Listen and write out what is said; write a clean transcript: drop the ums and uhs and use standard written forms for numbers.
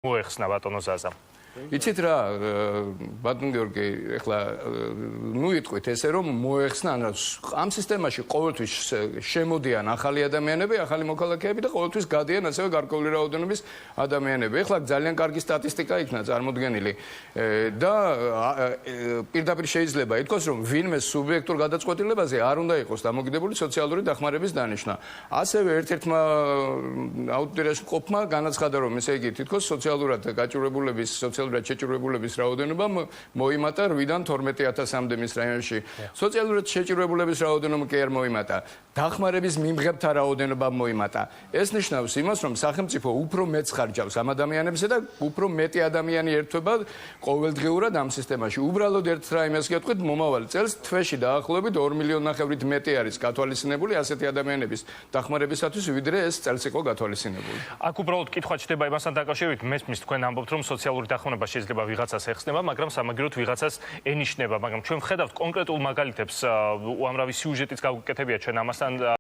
მოეხსნა ბატონო ზაზამ. იცით რა, ბატონ გიორგი, ეხლა ნუიტყვით ესე რომ მოეხსნა, ამ სისტემაში ყოველთვის შემოდიან ახალი ადამიანები, ახალი მოქალაქეები და ყოველთვის გადიან ასევე გარკვეული რაოდენობის ადამიანები. ეხლა ძალიან კარგი სტატისტიკა იქნა წარმოდგენილი და პირდაპირ შეიძლება ითქვას, რომ ვინმე სუბიექტურ გადაწყვეტილებაზე არ უნდა იყოს დამოკიდებული სოციალური დახმარების დანიშვნა. ასევე ერთ-ერთმა აუდიტორიაში ყოფმა განაცხადა, რომ ესე იგი თითქოს სოციალურად გაჭირვებულების სოციალურად შეჭირვებულების რაოდენობა მოიმატა 8-დან 12,000-მდე მის რაიონში. სოციალურად შეჭირვებულების რაოდენობა კი არ მოიმატა. დახმარების მიმღებთა რაოდენობა მოიმატა. ეს ნიშნავს იმას, რომ სახელმწიფო უფრო მეც ხარჯავს ამ ადამიანებზე და უფრო მეტი ადამიანი ერთვება ყოველდღიურად ამ სისტემაში. უბრალოდ ერთ რაიმეს გეტყვით, მომავალ წელს თვეში დაახლოებით 2,5 მილიონით მეტი არის გათვალისწინებული ასეთი ადამიანების დახმარებისათვის, ვიდრე ეს წელს იყო გათვალისწინებული. აქ უბრალოდ კითხვა ჩდება იმასთან დაკავშირებით, მესმის თქვენ ამბობთ, რომ სოციალური დახმარება შეიძლება ვიღაცას ეხსნება, მაგრამ სამაგიეროდ ვიღაცას ენიშნება, მაგრამ ჩვენ ვხედავთ კონკრეტულ მაგალითებს, უამრავი სიუჟეტიც გავუკეთებია ჩვენ ამასთან